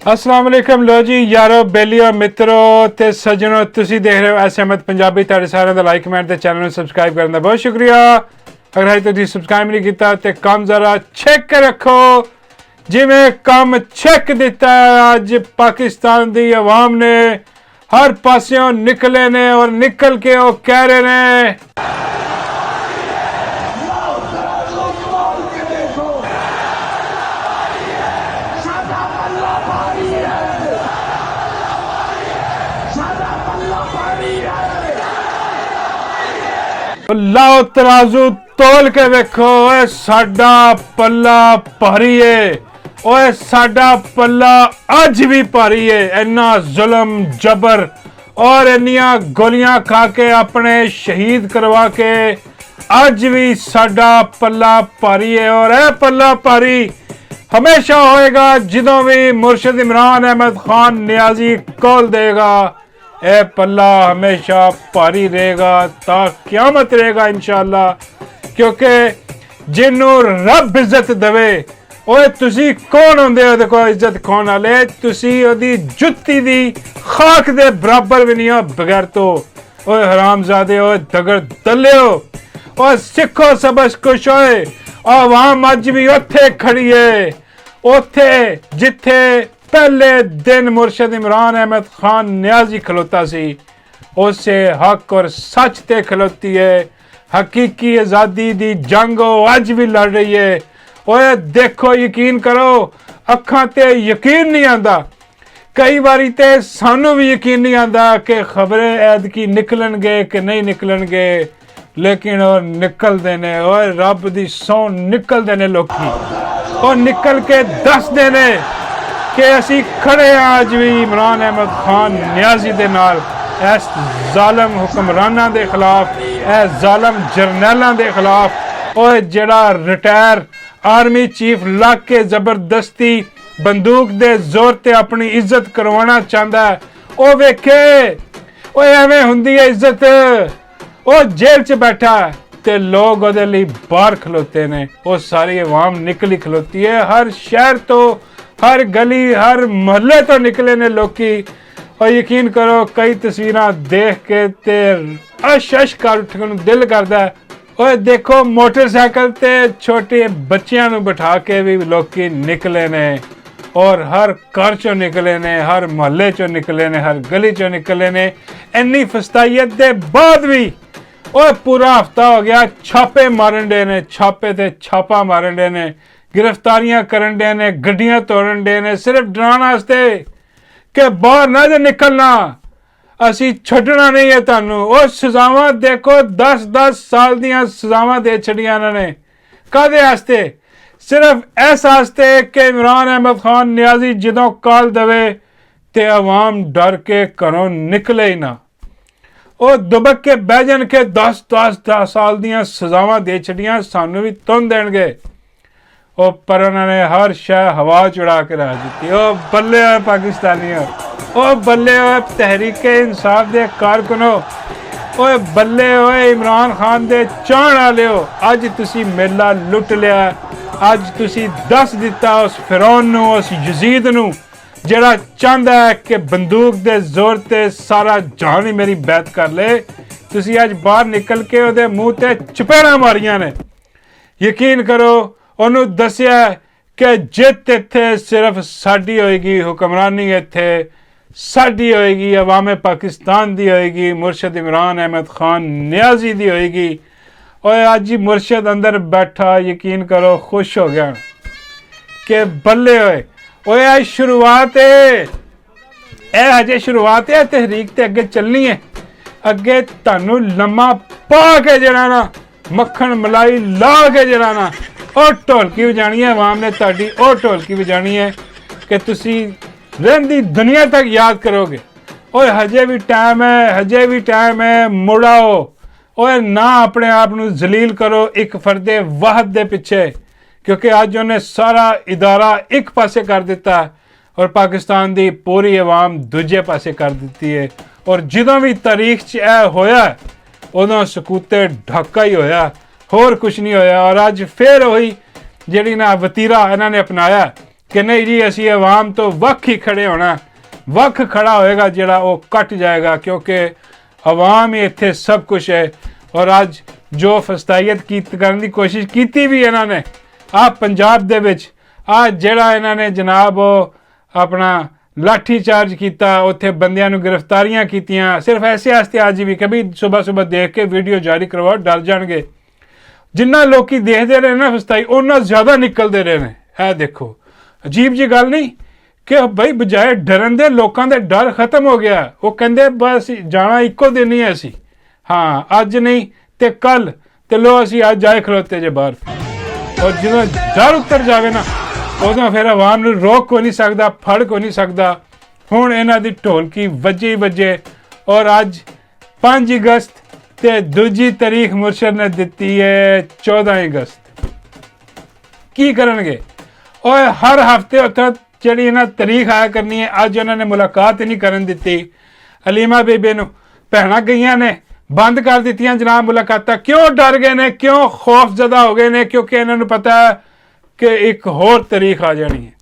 अस्सलाम वालेकुम लो जी यारो बेलियो मित्रों ते सज्जनों तुसी देख रहे हो एस अहमद पंजाबी तुहाडे सारिਆਂ ਦਾ लाइक कमेंट ते चैनल ਨੂੰ सब्सक्राइब ਕਰਨ ਦਾ बहुत शुक्रिया। अगर अजे तुसीं सब्सक्राइब नहीं किया तो काम जरा चेक रखो जिमें काम चेक दिता अज पाकिस्तान की आवाम ने हर पासों निकले ने और निकल के वो कह रहे ने लाओ तराजू तोल के देखो साडा पल्ला भारी है ओए साडा पल्ला अज भी भारी है। इन्ना जुल्म जबर और इन्नियां गोलियां खा के अपने शहीद करवा के अज भी साडा पल्ला भारी है और यह पल्ला भारी हमेशा होएगा जदों भी मुर्शद इमरान अहमद खान नियाजी कॉल देगा। ए पल्ला हमेशा भारी रहेगा ता क़यामत रहेगा इंशाअल्लाह, क्योंकि जिन्नू रब इज्जत देवे ओए तुसी कौन होंदे हो देखो इज्जत कौन वाले तुसी ओदी जुत्ती दी खाक दे बराबर भी नहीं हो बगैर तो ओए हरामजादे ओए दगड़ दले हो ओए सिखो सबक कुछ होए आवाम अज भी उत्थे खड़ी है उत्थे जिथे पहले दिन मुर्शद इमरान अहमद खान नियाजी खलोता सी उसे हक और सच ते खलोती है। हकीकी आज़ादी दी जंग अज भी लड़ रही है। ओए देखो यकीन करो अखां ते यकीन नहीं आंदा, कई बारी ते सानू भी यकीन नहीं आंदा कि खबरें ऐदकी निकलणगे कि नहीं निकलणगे, लेकिन और निकलदे ने ओए रब दी सौं निकलदे ने लोकी और निकल के दसदे ने कि असी खड़े अज भी इमरान अहमद खान नियाजी दे नाल इस जालम हुक्मरानां दे खिलाफ इस जालम जरनैलां दे खिलाफ ओए जेड़ा रिटायर आर्मी चीफ लग के जबरदस्ती बंदूक दे जोर ते अपनी इज्जत करवाना चाहता है ओ वेखे ओए एवें हुंदी है इज्जत ओ जेल च बैठा है ते लोग ओदे लई बाहर खलोते ने ओ सारी अवाम निकली खलोती है हर शहर तो हर गली हर मोहल्ले तो निकले ने लोकी और यकीन करो कई तस्वीरां देख के ते अश अश कर उठन दिल करदा है। और देखो मोटरसाइकिल ते छोटे बच्चियां नूं बिठा के भी लोकी निकले ने और हर घर चों निकले ने हर मोहल्ले चों निकले ने हर गली चों निकले ने। इन्नी फस्तायत दे बाद भी और पूरा हफ्ता हो गया छापे मारन डे ने छापे ते छापा मारन डे ने गिरफ्तारियां करन डे ने गड्डियां तोड़न डे ने सिर्फ डराने वास्ते कि बाहर ना जो निकलना असी छड्डना नहीं है तुहानू। और सजावां देखो 10-10 साल दियां सजावां दे छड़ियां इन्होंने कादे वास्ते सिर्फ इस वास्ते कि इमरान अहमद खान नियाजी जदों कॉल देवे ते अवाम डर के घरों निकले ही ना और दुबक के बह जान के 10-10 साल दियां सजावां दे छड़ियां सानू भी तुन देणगे ओ पर उन्होंने हर शह हवा चुड़ा के रख दी। ओ बल्ले हो पाकिस्तानियों ओ बल्ले हो तहरीक इंसाफ दे कारकुनो ओ बल्ले हो इमरान खान दे चाहण वाले हो अज तुसी मेला लुट लिया अज तुसी दस दिता उस फिरौन नू उस यजीद नू जेड़ा चाहता है कि बंदूक दे जोर ते सारा जहान ही मेरी बैत कर ले। तुसी अज बाहर निकल के ओदे मुंह ते चपेड़ा मारियां ने। यकीन करो ਉਹਨੂੰ ਦੱਸਿਆ ਕਿ ਜਿੱਤ ਇੱਥੇ ਸਿਰਫ ਸਾਡੀ ਹੋਏਗੀ ਹੁਕਮਰਾਨੀ ਇੱਥੇ ਸਾਡੀ ਹੋਏਗੀ ਅਵਾਮੇ ਪਾਕਿਸਤਾਨ ਦੀ ਹੋਏਗੀ ਮੁਰਸ਼ਦ ਇਮਰਾਨ ਅਹਿਮਦ ਖਾਨ ਨਿਆਜ਼ੀ ਦੀ ਹੋਏਗੀ। ਓਏ ਅੱਜ ਹੀ ਮੁਰਸ਼ਦ ਅੰਦਰ ਬੈਠਾ ਯਕੀਨ ਕਰੋ ਖੁਸ਼ ਹੋ ਗਿਆ ਕਿ ਬੱਲੇ ਹੋਏ ਓਏ ਇਹ ਸ਼ੁਰੂਆਤ ਹੈ ਇਹ ਹਜੇ ਸ਼ੁਰੂਆਤ ਹੈ ਤਹਿਰੀਕ ਤੇ ਅੱਗੇ ਚੱਲਣੀ ਹੈ ਅੱਗੇ ਤੁਹਾਨੂੰ ਲੰਮਾ ਪਾ ਕੇ ਜਿਹੜਾ ਨਾ ਮੱਖਣ ਮਲਾਈ ਲਾ ਕੇ ਜਿਹੜਾ ਨਾ और ढोलकी बजानी है अवाम ने ताड़ी और ढोलकी बजानी है कि तुसी रहंदी दुनिया तक याद करोगे। और हजे भी टाइम है हजे भी टाइम है मुड़ाओ और ना अपने आप नू जलील करो एक फर्दे वाहद दे पिछे, क्योंकि अज उन्हें सारा इदारा एक पासे कर दिता और पाकिस्तान दी पूरी अवाम दूजे पासे कर दी है। और जदों भी तारीख च यह होया उदों सकूते ढाका ही होया होर कुछ नहीं होया। और अज फिर वही जिहड़ी ना वतीरा इन्होंने अपनाया कि नहीं जी असी आवाम तो वक् ही खड़े होना, वक् खड़ा होएगा जिहड़ा वो कट जाएगा, क्योंकि आवाम ही इत्थे सब कुछ है। और अज जो फस्तायत करने की कोशिश की भी इन्होंने आ पंजाब दे विच आ जिहड़ा इन्होंने जनाब अपना लाठी चार्ज किया, उत्थे बंदियां नूं गिरफ्तारियां कीतियां सिर्फ ऐसे वास्ते। अज भी कभी सुबह सुबह देख के वीडियो जारी करवाओ, डर जाएंगे। जिन्ना लोग देखते रहे ना फस्ताई उन्ना ज़्यादा निकलते रहे ने। है देखो अजीब जी गल नहीं कि बई बजाय डरन दे लोगों का डर खत्म हो गया। वो कहते बस जाना इको दिन ही है असी, हाँ अज नहीं तो कल, तो लो असी अज आए खलोते जे बाहर। और जो डर उतर जाए ना उदों फिर आवाम नूं रोक को नहीं सकता, फड़ को नहीं सकता। हुण इन्हां दी ढोलकी वजे ही वजे। और अज 5 अगस्त ते दूजी तारीख मुर्शद ने दिती है 14 अगस्त। की करनगे और हर हफ्ते उत्थे जिहड़ी इन्हां तारीख आया करनी है, अज उन्होंने मुलाकात ही नहीं करन दित्ती। हलीमा बीबी नूं भैणां गईयां ने बंद कर दित्तियां जनाब मुलाकातां। क्यों डर गए ने, क्यों खौफजदा हो गए ने? क्योंकि इन्हां नूं पता है कि एक होर तारीख आ जानी है।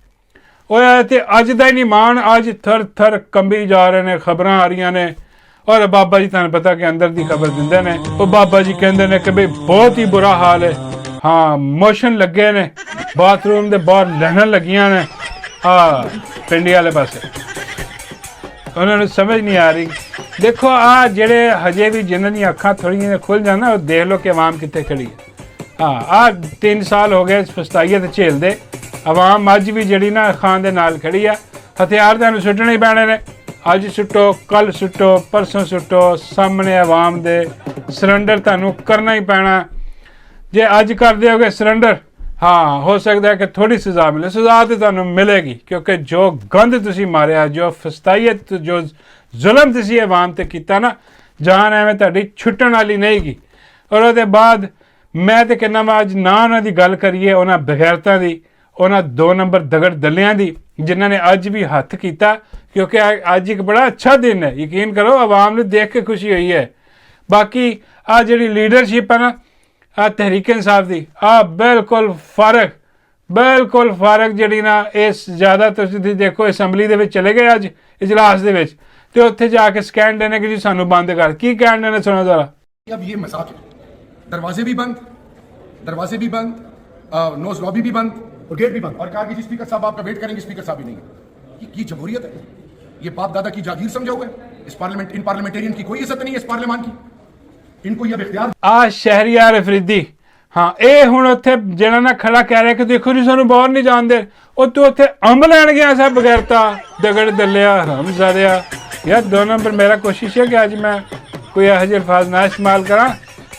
और ते अज दा ही नहीं मान, अज थर थर कंबी जा रहे ने, खबरां आ रही ने। और बाबा जी तुहानूं पता कि अंदर दी खबर दिंदे ने। वो बाबा जी कहंदे ने कि भाई बहुत ही बुरा हाल है, हाँ मोशन लगे ने, बाथरूम दे बाहर लहनां लगियां ने। हाँ पिंडी वाले पासे उन्होंने समझ नहीं आ रही। देखो आ जेड़े हजे भी जिन्हां दी अखां थोड़ी खुल जाना, वो देख लो कि अवाम कित्थे खड़ी है। हाँ आ 3 साल हो गए फस्ताइयत झेलदे। अवाम अज भी जिहड़ी ना खान दे नाल खड़ी है। हथियार तुहानूं सुट्टने ही पैणे ने, अज सुट्टो, कल सुट्टो, परसों सुट्टो, सामने अवाम दे सरेंडर तुहानूं करना ही पैना। जे अज कर दोगे सरेंडर, हाँ हो सकता है कि थोड़ी सज़ा मिले, सज़ा तो तुहानूं मिलेगी, क्योंकि जो गंद तुसीं मारिया, जो फस्ताइयत, जो जुल्म तुसीं अवाम ते कीता ना, जान एवें तुहाडी छुट्टण वाली नहीं गी। और उसदे बाद मैं तो कहना वा अज ना उन्हां दी गल करिए, उन्हां बगैरतां दी, उन्हां 2 नंबर दगड़ दलियां दी, जिन्हां ने अज भी हत्थ कीता। क्योंकि अज एक बड़ा अच्छा दिन है, यकीन करो आवाम नूं देख के खुशी हुई है। बाकी आ जिहड़ी लीडरशिप है ना आ तहरीक इंसाफ दी, आ बिल्कुल फारग जिहड़ी ना इस ज़्यादा तुसीं देखो असैंबली दे विच चले गए अज इजलास दे विच, ते उत्थे जाके स्कैन देने कि जी सानूं बंद कर। की कहण देने सुनो जरा। अब ये मजाक है, दरवाजे भी बंद, नोज लॉबी भी बंद और गेट भी बंद। और कहा कि जी स्पीकर साहब आपका वेट करेंगे, स्पीकर साहब भी नहीं है। ये जमहूरियत है, ये बाप दादा की जागीर समझा हुआ है। इस पार्लियामेंट, इन पार्लियामेंटेरियन की कोई इज्जत नहीं है इस पार्लियामान की। इनको ये इख्तियार आ शहरियार अफरीदी, हाँ ये हुण उत्थे जिहड़ा ना खड़ा कह रहा कि देखो जी सानूं बाहर नहीं जाण दे, ਉਹ ਤੂੰ ਉੱਥੇ ਅੰਬ ਲੈਣ ਗਿਆ ਸਾ ਬਗੈਰਤਾ दगड़ दलिया हरामजादिया। यार 2 नंबर मेरा कोशिश है कि आज मैं कोई ਇਹੋ ਜਿਹੇ अल्फाज ना इस्तेमाल करा,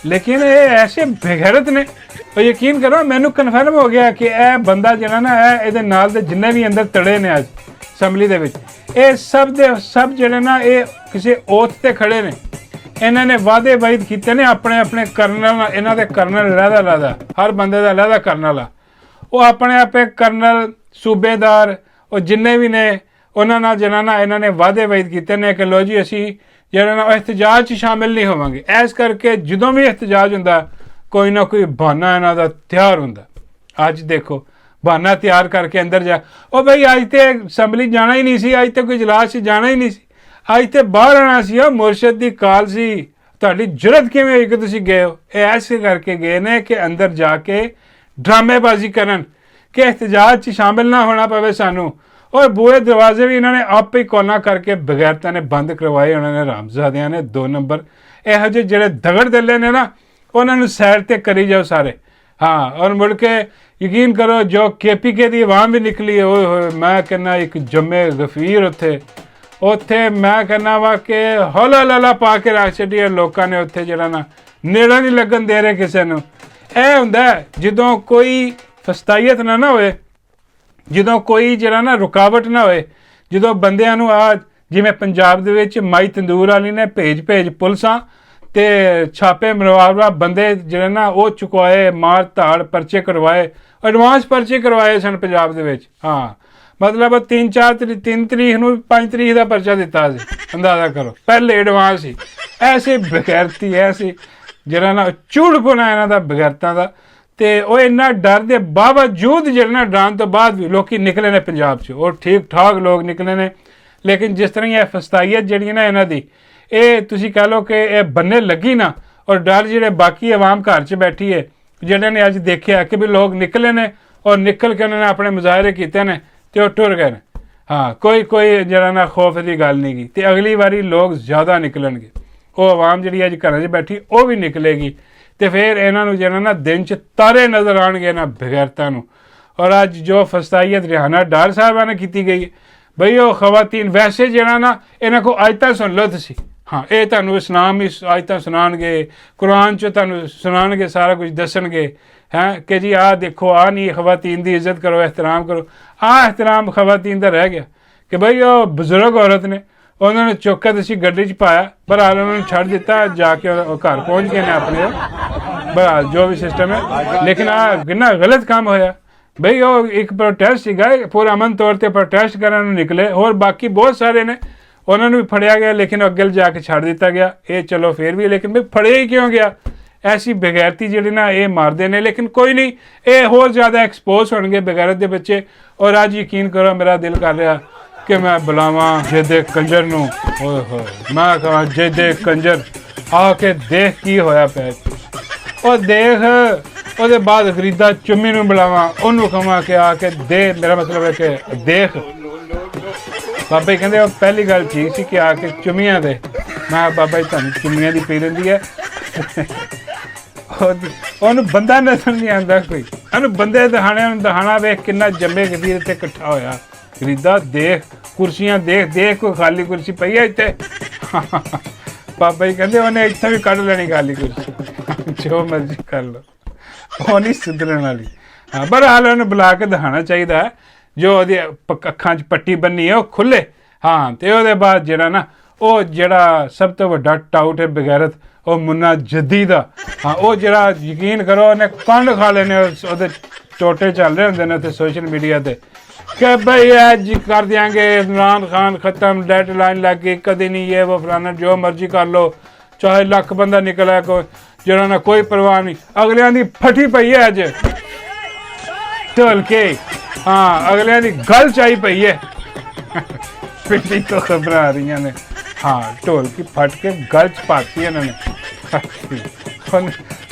लेकिन ये ऐसे बेगैरत ने। और यकीन करो मैनू कन्फर्म हो गया कि यह बंदा जिहड़ा ना ये नाल दे जिन्ने भी अंदर तड़े ने अज असैंबली दे विच, ये सब दे सब जिहड़े ना ये किसी ओथ ते खड़े ने। इन्होंने वादे वायद किए ने अपने अपने करनल, इन्हों के करनल लहदा हर बंदे का लहदा करनल आ, वो अपने आपे करनल सूबेदार और जिन्ने भी ने उन्होंने जिन्होंने इन्होंने वादे वायद किए ने कि लो जी असी जिहड़ा ना एहतजाज च शामिल नहीं होवांगे। इस करके जदों भी एहतजाज हुंदा कोई ना कोई बहाना इन्हों का तैयार हुंदा। अज देखो बहाना तैयार करके अंदर जा, ओ भाई अज तो असैंबली जाना ही नहीं सी, अज तो कोई इजलास च जाना ही नहीं सी, अज तो बाहर आना सी, मुरशद की काल सी, तुहाडी जुरत किवें होई कि तुसीं गए हो? ये ऐसे करके गए ने कि अंदर जाके ड्रामेबाजी करन कि एहतजाज च शामिल ना होना पवे सानू। और बूहे दरवाजे भी इन्होंने आप ही कोना करके बगैरता ने बंद करवाए। उन्होंने रामजादियां ने 2 नंबर यहो ਜਿਹੇ ਜਿਹੜੇ दगड़ दले ने ना उन्होंने सैर ते करी जाओ सारे। हाँ और मुड़ के यकीन करो जो KPK की आवाम भी निकली है, ओए होए मैं कहना एक जम्मे गफीर उत्थे मैं कहना वा कि हौला लाला पा के रख छड्डी लोगों ने उत्थे जिहड़ा ना नेड़ा नहीं लगन दे रहे किसी नूं। ਇਹ ਹੁੰਦਾ ਜਦੋਂ कोई फस्तायत ना होए, ਜਦੋਂ कोई ਜਿਹੜਾ ना रुकावट ना होए, ਜਦੋਂ ਬੰਦਿਆਂ ਨੂੰ ਆ ਜਿਵੇਂ ਪੰਜਾਬ ਦੇ ਵਿੱਚ ਮਾਈ ਤੰਦੂਰ ਵਾਲੀ ਨੇ ਭੇਜ ਪੁਲਿਸਾਂ ਤੇ ਛਾਪੇ ਮਰਵਾ ਬੰਦੇ ਜਿਹੜੇ ਨਾ ਉਹ ਚੁਕਵਾਏ, ਮਾਰ ਧਾੜ ਪਰਚੇ ਕਰਵਾਏ, ਐਡਵਾਂਸ ਪਰਚੇ ਕਰਵਾਏ ਸਨ ਪੰਜਾਬ ਦੇ ਵਿੱਚ। ਹਾਂ मतलब 3 तरीक ਨੂੰ 5 तरीक ਦਾ ਪਰਚਾ ਦਿੱਤਾ ਸੀ, ਅੰਦਾਜ਼ਾ ਕਰੋ ਪਹਿਲੇ ਐਡਵਾਂਸ ਹੀ। ਐਸੇ ਬਗੈਰਤੀ ਐਸੀ ਜਿਹੜਾ ਨਾ ਚੂੜਪੁਣਾ ਇਹਨਾਂ ਦਾ ਬਗੈਰਤਾਂ ਦਾ। ਤੇ ਉਹ ਇੰਨਾ ਡਰ ਦੇ ਬਾਵਜੂਦ ਜਿਹੜਾ ਨਾ ਡਰਨ ਤੋਂ ਬਾਅਦ ਵੀ ਲੋਕੀ ਨਿਕਲੇ ਨੇ ਪੰਜਾਬ 'ਚ, ਉਹ ਠੀਕ ਠਾਕ ਲੋਕ ਨਿਕਲੇ ਨੇ। ਲੇਕਿਨ ਜਿਸ ਤਰ੍ਹਾਂ ਇਹ ਫਸਤਾਈਅਤ ਜਿਹੜੀ ਨਾ ਇਹਨਾਂ ਦੀ, ਇਹ ਤੁਸੀਂ ਕਹਿ ਲਓ ਕਿ ਇਹ ਬੰਨੇ ਲੱਗੀ ਨਾ, ਔਰ ਡਰ ਜਿਹੜੇ ਬਾਕੀ ਆਵਾਮ ਘਰ 'ਚ ਬੈਠੀ ਹੈ, ਜਿਹੜੇ ਨੇ ਅੱਜ ਦੇਖਿਆ ਕਿ ਵੀ ਲੋਕ ਨਿਕਲੇ ਨੇ ਔਰ ਨਿਕਲ ਕੇ ਉਹਨਾਂ ਨੇ ਆਪਣੇ ਮੁਜ਼ਾਹਰੇ ਕੀਤੇ ਨੇ ਤੇ ਉਹ ਟੁਰ ਗਏ ਨੇ। ਹਾਂ, ਕੋਈ ਜਿਹੜਾ ਨਾ ਖੌਫ ਦੀ ਗੱਲ ਨਹੀਂ ਗੀ, ਤੇ ਅਗਲੀ ਵਾਰੀ ਲੋਕ ਜ਼ਿਆਦਾ ਨਿਕਲਣਗੇ। ਉਹ ਆਵਾਮ ਜਿਹੜੀ ਅੱਜ ਘਰਾਂ 'ਚ ਬੈਠੀ ਉਹ ਵੀ ਨਿਕਲੇਗੀ, ਤੇ ਫਿਰ ਇਹਨਾਂ ਨੂੰ ਜਿਹੜਾ ਨਾ ਦਿਨ 'ਚ ਤਾਰੇ ਨਜ਼ਰ ਆਉਣਗੇ ਨਾ ਬਗੈਰਤਾਂ ਨੂੰ। ਔਰ ਅੱਜ ਜੋ ਫਸਤਾਈਅਤ ਰਿਹਾਨਾ ਡਾਰ ਸਾਹਿਬਾਂ ਨੇ ਕੀਤੀ ਗਈ ਹੈ, ਬਈ ਉਹ ਖਵਾਤੀਨ ਵੈਸੇ ਜਿਹੜਾ ਨਾ ਇਹਨਾਂ ਕੋਲ ਆਇਤਾਂ ਸੁਣ ਲਓ ਤੁਸੀਂ, ਹਾਂ ਇਹ ਤੁਹਾਨੂੰ ਇਸਲਾਮ ਹੀ ਆਇਤਾਂ ਸੁਣਾਉਣਗੇ, ਕੁਰਾਨ 'ਚ ਤੁਹਾਨੂੰ ਸੁਣਾਉਣਗੇ, ਸਾਰਾ ਕੁਝ ਦੱਸਣਗੇ ਹੈ ਕਿ ਜੀ ਆਹ ਦੇਖੋ, ਆਹ ਨਹੀਂ ਖਵਾਤੀਨ ਦੀ ਇੱਜ਼ਤ ਕਰੋ, ਇਹਤਰਾਮ ਕਰੋ। ਆਹ ਇਹਤਰਾਮ ਖਵਾਤੀਨ ਦਾ ਰਹਿ ਗਿਆ ਕਿ ਬਈ ਉਹ ਬਜ਼ੁਰਗ ਔਰਤ ਨੇ, ਉਹਨਾਂ ਨੂੰ ਚੁੱਕ ਕੇ ਤੁਸੀਂ ਗੱਡੀ 'ਚ ਪਾਇਆ, ਬਹਰਹਾਲ ਉਹਨਾਂ ਨੂੰ ਛੱਡ ਦਿੱਤਾ, ਜਾ ਕੇ ਉਹ ਘਰ ਪਹੁੰਚ ਗਏ ਨੇ ਆਪਣੇ, ਬਹਰਹਾਲ ਜੋ ਵੀ ਸਿਸਟਮ ਹੈ। ਲੇਕਿਨ ਆਹ ਕਿੰਨਾ ਗਲਤ ਕੰਮ ਹੋਇਆ ਬਈ, ਉਹ ਇੱਕ ਪ੍ਰੋਟੈਸਟ ਸੀਗਾ, ਪੂਰਾ ਅਮਨ ਤੌਰ 'ਤੇ ਪ੍ਰੋਟੈਸਟ ਕਰਨ ਨੂੰ ਨਿਕਲੇ, ਹੋਰ ਬਾਕੀ ਬਹੁਤ ਸਾਰੇ ਨੇ, ਉਹਨਾਂ ਨੂੰ ਵੀ ਫੜਿਆ ਗਿਆ, ਲੇਕਿਨ ਅੱਗੇ ਜਾ ਕੇ ਛੱਡ ਦਿੱਤਾ ਗਿਆ। ਇਹ ਚਲੋ ਫਿਰ ਵੀ, ਲੇਕਿਨ ਬਈ ਫੜਿਆ ਹੀ ਕਿਉਂ ਗਿਆ? ਐਸੀ ਬਗੈਰਤੀ ਜਿਹੜੀ ਨਾ ਇਹ ਮਾਰਦੇ ਨੇ। ਲੇਕਿਨ ਕੋਈ ਨਹੀਂ, ਇਹ ਹੋਰ ਜ਼ਿਆਦਾ ਐਕਸਪੋਜ਼ ਹੋਣਗੇ ਬਗੈਰਤ ਦੇ ਬੱਚੇ। ਔਰ ਅੱਜ ਯਕੀਨ ਕਰੋ, ਮੇਰਾ ਦਿਲ ਕਰ ਰਿਹਾ ਕਿ ਮੈਂ ਬੁਲਾਵਾਂ ਜੇਦੇ ਕੰਜਰ ਨੂੰ, ਓਏ ਹੋਏ, ਮੈਂ ਕਹਾਂ ਜੇਦੇ ਕੰਜਰ ਆ ਕੇ ਦੇਖ ਕੀ ਹੋਇਆ ਪਿਆ, ਉਹ ਦੇਖ। ਉਹਦੇ ਬਾਅਦ ਫਰੀਦਾ ਚੁੰਮੀ ਨੂੰ ਬੁਲਾਵਾਂ, ਉਹਨੂੰ ਕਹਾਂ ਕਿ ਆ ਕੇ ਦੇ, ਮੇਰਾ ਮਤਲਬ ਹੈ ਕਿ ਦੇਖ। ਬਾਬਾ ਜੀ ਕਹਿੰਦੇ ਉਹ ਪਹਿਲੀ ਗੱਲ ਠੀਕ ਸੀ ਕਿ ਆ ਕੇ ਚੁੰਮੀਆਂ ਦੇ। ਮੈਂ ਬਾਬਾ ਜੀ ਤੁਹਾਨੂੰ ਚੁੰਮੀਆਂ ਦੀ ਪੀ ਲੈਂਦੀ ਹੈ। ਉਹਨੂੰ ਬੰਦਾ ਨਜ਼ਰ ਨਹੀਂ ਆਉਂਦਾ ਕੋਈ, ਉਹਨੂੰ ਬੰਦੇ ਦਹਾਣਿਆਂ ਨੂੰ ਦਹਾਣਾ ਵੇਖ ਕਿੰਨਾ ਜੰਮੇ ਕਬੀਰ ਤੇ ਇਕੱਠਾ ਹੋਇਆ। ਫਰੀਦਾ ਦੇਖ, ਕੁਰਸੀਆਂ ਦੇਖ, ਕੋਈ ਖਾਲੀ ਕੁਰਸੀ ਪਈ ਹੈ ਇੱਥੇ। ਬਾਬਾ ਜੀ ਕਹਿੰਦੇ ਉਹਨੇ ਇੱਥੇ ਵੀ ਕੱਢ ਲੈਣੀ ਖਾਲੀ ਕੁਰਸੀ, ਜੋ ਮਰਜ਼ੀ ਕਰ ਲਓ, ਉਹ ਨਹੀਂ ਸੁਧਰਨ ਵਾਲੀ। ਹਾਂ, ਬਹਰਹਾਲ ਉਹਨੂੰ ਬੁਲਾ ਕੇ ਦਿਖਾਉਣਾ ਚਾਹੀਦਾ ਹੈ, ਜੋ ਉਹਦੀ ਅੱਖਾਂ 'ਚ ਪੱਟੀ ਬੰਨੀ ਹੈ ਉਹ ਖੁੱਲੇ। ਹਾਂ, ਤੇ ਉਹਦੇ ਬਾਅਦ ਜਿਹੜਾ ਨਾ, ਉਹ ਜਿਹੜਾ ਸਭ ਤੋਂ ਵੱਡਾ ਟਾਊਟ ਹੈ ਬਗੈਰਤ, ਉਹ ਮੁੰਨਾ ਜੱਦੀ ਦਾ। ਹਾਂ, ਉਹ ਜਿਹੜਾ ਯਕੀਨ ਕਰੋ ਉਹਨੇ ਕੰਡ ਖਾ ਲੈਣੇ, ਉਹਦੇ ਟੋਟੇ ਚੱਲ ਰਹੇ ਹੁੰਦੇ ਨੇ ਉੱਥੇ ਸੋਸ਼ਲ ਮੀਡੀਆ 'ਤੇ ਕਿ ਬਈ ਅੱਜ ਕਰ ਦਿਆਂਗੇ, ਇਮਰਾਨ ਖਾਨ ਖਤਮ, ਡੈਡ ਲਾਈਨ ਲੱਗ ਗਈ, ਕਦੇ ਨਹੀਂ ਇਹ ਉਹ ਫਲਾਣਾ, ਜੋ ਮਰਜ਼ੀ ਕਰ ਲਓ, ਚਾਹੇ ਲੱਖ ਬੰਦਾ ਨਿਕਲਿਆ, ਕੋਈ ਜਿਹੜਾ ਨਾ ਕੋਈ ਪਰਵਾਹ ਨਹੀਂ। ਅਗਲਿਆਂ ਦੀ ਫਟੀ ਪਈ ਹੈ ਅੱਜ ਢੋਲ ਕੇ। ਹਾਂ, ਅਗਲਿਆਂ ਦੀ ਗੱਲ ਚਾਹੀ ਪਈ ਹੈ। ਪਿੰਡੀ ਤੋਂ ਖਬਰਾਂ ਆ ਰਹੀਆਂ ਨੇ, ਹਾਂ ਢੋਲ ਕੀ ਫਟ ਕੇ ਗੱਲ 'ਚ ਪਾਤੀ ਇਹਨਾਂ ਨੇ।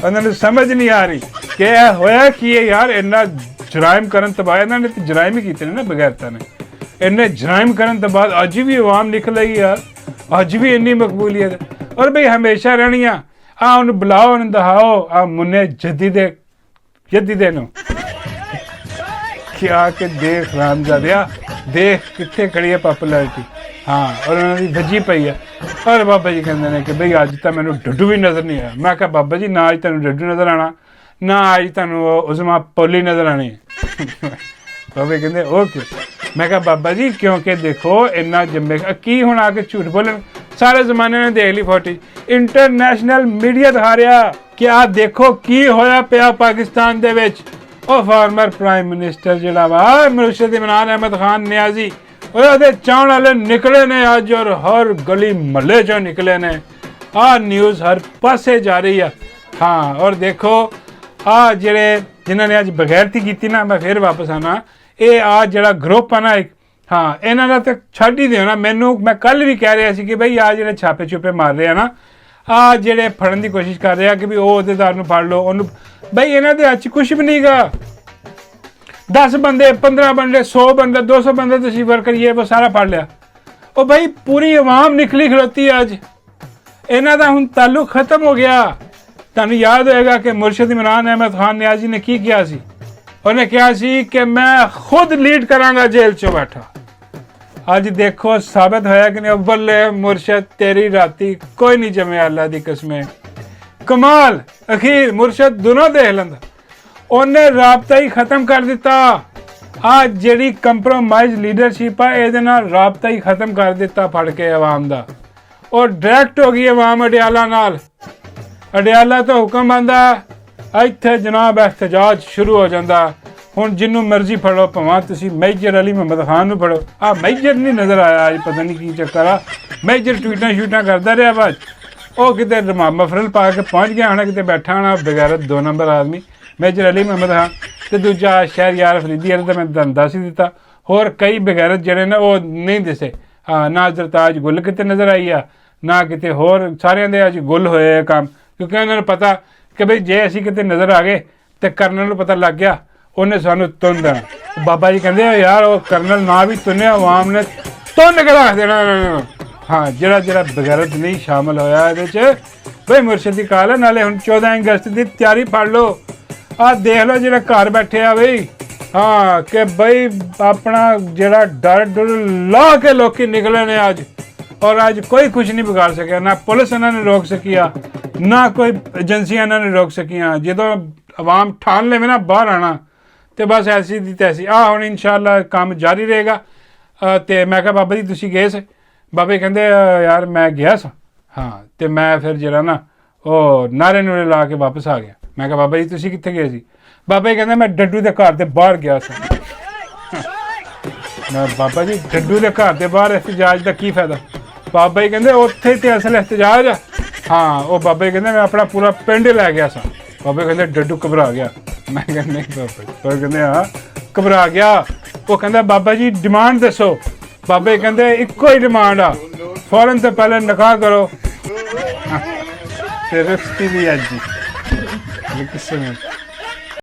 ਉਹਨਾਂ ਨੂੰ ਸਮਝ ਨਹੀਂ ਆ ਰਹੀ ਕਿ ਇਹ ਹੋਇਆ ਕੀ ਹੈ ਯਾਰ। ਇੰਨਾ ਜਰਾਇਮ ਕਰਨ ਤੋਂ ਬਾਅਦ, ਇਹਨਾਂ ਨੇ ਤਾਂ ਜਰਾਇਮ ਹੀ ਕੀਤੇ ਨੇ ਨਾ ਬਗੈਰਤਾ ਨੇ, ਇੰਨੇ ਜਰਾਇਮ ਕਰਨ ਤੋਂ ਬਾਅਦ ਅੱਜ ਵੀ ਆਵਾਮ ਨਿਕਲ ਆਈ ਯਾਰ, ਅੱਜ ਵੀ ਇੰਨੀ ਮਕਬੂਲੀਅਤ। ਔਰ ਬਈ ਹਮੇਸ਼ਾ ਰਹਿਣੀ ਆ। ਉਹਨੂੰ ਬੁਲਾਓ, ਉਹਨੂੰ ਦਿਖਾਓ, ਆ ਮੁੰਨੇ ਜੱਦੀਦੇ ਨੂੰ ਕਿ ਆ ਕੇ ਦੇਖ ਰਾਮਜ਼ਾਦਿਆ, ਦੇਖ ਕਿੱਥੇ ਖੜੀ ਹੈ ਪਾਪੂਲੈਰਿਟੀ। ਹਾਂ, ਔਰ ਉਹਨਾਂ ਦੀ ਵੱਜੀ ਪਈ ਹੈ। ਔਰ ਬਾਬਾ ਜੀ ਕਹਿੰਦੇ ਨੇ ਕਿ ਬਈ ਅੱਜ ਤਾਂ ਮੈਨੂੰ ਡੱਡੂ ਵੀ ਨਜ਼ਰ ਨਹੀਂ ਆਇਆ। ਮੈਂ ਕਿਹਾ ਬਾਬਾ ਜੀ ਨਾ ਅੱਜ ਤੁਹਾਨੂੰ ਡੱਡੂ ਨਜ਼ਰ ਆਉਣਾ, ਨਾ ਅੱਜ ਤੁਹਾਨੂੰ ਉਜ਼ਮਾ ਪੋਲੀ ਨਜ਼ਰ ਆਉਣੀ। ਬਾਬਾ ਕਹਿੰਦੇ ਓਕੇ। ਮੈਂ ਕਿਹਾ ਬਾਬਾ ਜੀ ਕਿਉਂਕਿ ਦੇਖੋ ਇੰਨਾ ਜੰਮੇ ਕੀ ਹੁਣ ਆ ਕੇ ਝੂਠ ਬੋਲਣ। ਸਾਰੇ ਜ਼ਮਾਨੇ ਨੇ ਦੇਖ ਲਈ ਫੋਟੋ, ਇੰਟਰਨੈਸ਼ਨਲ ਮੀਡੀਆ ਦਿਖਾ ਰਿਹਾ ਕਿ ਆਹ ਦੇਖੋ ਕੀ ਹੋਇਆ ਪਿਆ ਪਾਕਿਸਤਾਨ ਦੇ ਵਿੱਚ। ਉਹ ਫਾਰਮਰ ਪ੍ਰਾਈਮ ਮਿਨਿਸਟਰ ਜਿਹੜਾ ਵਾ ਮੁਰਸ਼ਿਦ ਇਮਰਾਨ ਅਹਿਮਦ ਖਾਨ ਨਿਆਜ਼ੀ, ਉਹਦੇ ਚਾਹਣ ਵਾਲੇ ਨਿਕਲੇ ਨੇ ਅੱਜ, ਔਰ ਹਰ ਗਲੀ ਮਹੱਲੇ 'ਚੋਂ ਨਿਕਲੇ ਨੇ। ਆਹ ਨਿਊਜ਼ ਹਰ ਪਾਸੇ ਜਾ ਰਹੀ ਆ। ਹਾਂ, ਔਰ ਦੇਖੋ ਆਹ ਜਿਹੜੇ ਜਿਨ੍ਹਾਂ ਨੇ ਅੱਜ ਬਗੈਰਤੀ ਕੀਤੀ ਨਾ, ਮੈਂ ਫਿਰ ਵਾਪਸ ਆਉਣਾ, ਇਹ ਆ ਜਿਹੜਾ ਗਰੁੱਪ ਆ ਨਾ ਇੱਕ, ਹਾਂ ਇਹਨਾਂ ਦਾ ਤਾਂ ਛੱਡ ਹੀ ਦਿਓ ਨਾ। ਮੈਂ ਕੱਲ੍ਹ ਵੀ ਕਹਿ ਰਿਹਾ ਸੀ ਕਿ ਬਈ ਆਹ ਜਿਹੜੇ ਛਾਪੇ ਛੁਪੇ ਮਾਰ ਰਹੇ ਆ ਨਾ, ਆਹ ਜਿਹੜੇ ਫੜਨ ਦੀ ਕੋਸ਼ਿਸ਼ ਕਰ ਰਹੇ ਆ ਕਿ ਵੀ ਉਹ ਅਹੁਦੇਦਾਰ ਨੂੰ ਫੜ ਲਓ, ਉਹਨੂੰ, ਬਈ ਇਹਨਾਂ ਦੇ ਅੱਜ ਕੁਛ ਵੀ ਨਹੀਂ ਗਾ। 10 ਬੰਦੇ, 15 ਬੰਦੇ, 100 ਬੰਦੇ, 200 ਬੰਦੇ ਤੁਸੀਂ ਵਰਕਰ ਕਰੀਏ, ਉਹ ਸਾਰਾ ਫੜ ਲਿਆ। ਉਹ ਬਈ ਪੂਰੀ ਆਵਾਮ ਨਿਕਲੀ ਖਲੋਤੀ ਅੱਜ। ਇਹਨਾਂ ਦਾ ਹੁਣ ਤਾਲੁਕ ਖਤਮ ਹੋ ਗਿਆ। ਤੁਹਾਨੂੰ ਯਾਦ ਹੋਏਗਾ ਕਿ ਮੁਰਸ਼ਿਦ ਇਮਰਾਨ ਅਹਿਮਦ ਖਾਨ ਨਿਆਜ਼ੀ ਨੇ ਕੀ ਕਿਹਾ ਸੀ? ਉਹਨੇ ਕਿਹਾ ਸੀ ਕਿ ਮੈਂ ਖੁਦ ਲੀਡ ਕਰਾਂਗਾ ਜੇਲ੍ਹ 'ਚੋਂ ਬੈਠਾ। ਅੱਜ ਦੇਖੋ ਸਾਬਤ ਹੋਇਆ ਕਿ ਨਹੀਂ। ਬੱਲੇ ਮੁਰਸ਼ਿਦ ਤੇਰੀ ਰਾਤੀ ਕੋਈ ਨਹੀਂ ਜਮਿਆ, ਅੱਲਾ ਦੀ ਕਸਮ। ਕਮਾਲ, ਅਖੀਰ ਮੁਰਸ਼ਿਦ ਦੋਨੋਂ ਦੇਖ ਲੈਂਦਾ। ਉਹਨੇ ਰਾਬਤਾ ਹੀ ਖਤਮ ਕਰ ਦਿੱਤਾ। ਆਹ ਜਿਹੜੀ ਕੰਪਰੋਮਾਈਜ਼ ਲੀਡਰਸ਼ਿਪ ਆ, ਇਹਦੇ ਨਾਲ ਰਾਬਤਾ ਹੀ ਖਤਮ ਕਰ ਦਿੱਤਾ ਫੜ ਕੇ ਆਵਾਮ ਦਾ। ਉਹ ਡਾਇਰੈਕਟ ਹੋ ਗਈ ਆਵਾਮ ਅਡਿਆਲਾ ਨਾਲ। ਅਡਿਆਲਾ ਤੋਂ ਹੁਕਮ ਆਉਂਦਾ, ਇੱਥੇ ਜਨਾਬ ਇhtਜਾਜ ਸ਼ੁਰੂ ਹੋ ਜਾਂਦਾ। ਹੁਣ ਜਿਹਨੂੰ ਮਰਜ਼ੀ ਫੜੋ, ਭਾਵੇਂ ਤੁਸੀਂ ਮੇਜਰ ਅਲੀ ਮੁਹੰਮਦ ਖਾਨ ਨੂੰ ਫੜੋ। ਆਹ ਮੇਜਰ ਨਹੀਂ ਨਜ਼ਰ ਆਇਆ ਅੱਜ, ਪਤਾ ਨਹੀਂ ਕੀ ਚੱਕਰ ਆ। ਮੇਜਰ ਟਵੀਟਾਂ ਕਰਦਾ ਰਿਹਾ, ਬਾਅਦ ਉਹ ਕਿਤੇ ਮਫਰਲ ਪਾ ਕੇ ਪਹੁੰਚ ਗਿਆ ਹੋਣਾ, ਕਿਤੇ ਬੈਠਾ ਹੋਣਾ ਬਗੈਰਤ 2 ਨੰਬਰ ਆਦਮੀ। ਮੇਜਰ ਅਲੀ ਮੁਹੰਮਦ ਖਾਨ ਤੇ ਦੂਜਾ ਸ਼ਹਿਰਯਾਰ ਅਫਰੀਦੀ ਵਾਲਾ ਤਾਂ ਮੈਂ ਤੁਹਾਨੂੰ ਦੱਸ ਹੀ ਦਿੱਤਾ। ਹੋਰ ਕਈ ਬਗੈਰਤ ਜਿਹੜੇ ਨੇ ਉਹ ਨਹੀਂ ਦਿਸੇ। ਹਾਂ, ਨਾ ਜ਼ਰਤਾਜ ਗੁੱਲ ਕਿਤੇ ਨਜ਼ਰ ਆਈ ਆ, ਨਾ ਕਿਤੇ ਹੋਰ। ਸਾਰਿਆਂ ਦੇ ਅੱਜ ਗੁੱਲ ਹੋਏ ਆ ਕੰਮ, ਕਿਉਂਕਿ ਉਹਨਾਂ ਨੂੰ ਪਤਾ ਕਿ ਬਈ ਜੇ ਅਸੀਂ ਕਿਤੇ ਨਜ਼ਰ ਆ ਗਏ ਤੇ ਕਰਨਲ ਨੂੰ ਪਤਾ ਲੱਗ ਗਿਆ, ਉਹਨੇ ਸਾਨੂੰ ਤੁੰਨ ਦੇਣਾ। ਬਾਬਾ ਜੀ ਕਹਿੰਦੇ ਆ ਯਾਰ ਉਹ ਕਰਨਲ ਨਾ ਵੀ ਤੁੰਨਿਆ, ਆਵਾਮ ਨੇ ਤੁੰਨ ਕੇ ਰੱਖ ਦੇਣਾ ਉਹਨਾਂ ਨੂੰ। ਹਾਂ, ਜਿਹੜਾ ਬਗੈਰਤ ਨਹੀਂ ਸ਼ਾਮਲ ਹੋਇਆ ਇਹਦੇ 'ਚ, ਬਈ ਮੁਰਸ਼ਿਦ ਦੀ ਕਾਲ ਹੈ। ਨਾਲੇ ਹੁਣ 14 ਅਗਸਤ ਦੀ ਤਿਆਰੀ ਫੜ ਲਓ। ਆਹ ਦੇਖ ਲਓ ਜਿਹੜੇ ਘਰ ਬੈਠੇ ਆ ਬਈ, ਹਾਂ, ਕਿ ਬਈ ਆਪਣਾ ਜਿਹੜਾ ਡਰ ਲਾ ਕੇ ਲੋਕੀ ਨਿਕਲੇ ਨੇ ਅੱਜ, ਔਰ ਅੱਜ ਕੋਈ ਕੁਝ ਨਹੀਂ ਵਿਗਾੜ ਸਕਿਆ। ਨਾ ਪੁਲਿਸ ਇਹਨਾਂ ਨੇ ਰੋਕ ਸਕੀ ਆ, ਨਾ ਕੋਈ ਏਜੰਸੀਆਂ ਇਹਨਾਂ ਨੇ ਰੋਕ ਸਕੀਆਂ। ਜਦੋਂ ਆਵਾਮ ਠਾਣ ਲਵੇ ਨਾ ਬਾਹਰ ਆਉਣਾ, ਤੇ ਬਸ ਐਸੀ ਦੀ ਤੈਸੀ। ਹੁਣ ਇਨਸ਼ਾਅੱਲਾ ਕੰਮ ਜਾਰੀ ਰਹੇਗਾ। ਤੇ ਮੈਂ ਕਿਹਾ ਬਾਬਾ ਜੀ ਤੁਸੀਂ ਗਏ ਸੀ? ਬਾਬੇ ਕਹਿੰਦੇ ਯਾਰ ਮੈਂ ਗਿਆ ਸਾਂ। ਹਾਂ, ਤੇ ਮੈਂ ਫਿਰ ਜਿਹੜਾ ਨਾ ਉਹ ਨਾਰੇ ਨੂਰੇ ਲਾ ਕੇ ਵਾਪਸ ਆ ਗਿਆ। ਮੈਂ ਕਿਹਾ ਬਾਬਾ ਜੀ ਤੁਸੀਂ ਕਿੱਥੇ ਗਏ ਸੀ? ਬਾਬਾ ਜੀ ਕਹਿੰਦੇ ਮੈਂ ਡੱਡੂ ਦੇ ਘਰ ਦੇ ਬਾਹਰ ਗਿਆ ਸਾਂ। ਮੈਂ ਬਾਬਾ ਜੀ ਡੱਡੂ ਦੇ ਘਰ ਦੇ ਬਾਹਰ ਇhtਜਾਜ ਦਾ ਕੀ ਫਾਇਦਾ? ਬਾਬਾ ਜੀ ਕਹਿੰਦੇ ਉੱਥੇ ਤੇ ਅਸਲ ਇhtਜਾਜ ਆ। ਹਾਂ, ਉਹ ਬਾਬਾ ਜੀ ਕਹਿੰਦੇ ਮੈਂ ਆਪਣਾ ਪੂਰਾ ਪਿੰਡ ਲੈ ਗਿਆ ਸਾਂ। ਬਾਬਾ ਕਹਿੰਦੇ ਡੱਡੂ ਘਬਰਾ ਗਿਆ। ਮੈਂ ਕਹਿੰਦਾ ਨਹੀਂ ਬਾਬਾ ਜੀ। ਬਾਬਾ ਕਹਿੰਦੇ ਹਾਂ ਘਬਰਾ ਗਿਆ। ਉਹ ਕਹਿੰਦਾ ਬਾਬਾ ਜੀ ਡਿਮਾਂਡ ਦੱਸੋ। ਬਾਬਾ ਜੀ ਕਹਿੰਦੇ ਇੱਕੋ ਹੀ ਡਿਮਾਂਡ ਆ, ਫੌਰਨ ਤੋਂ ਪਹਿਲੇ ਨਿਕਾਹ ਕਰੋ। ਤੇ ਰਿਸ਼ਤੀ ਵੀ ਅੱਜ ਜੀ ਕਿਸੇ ਨੇ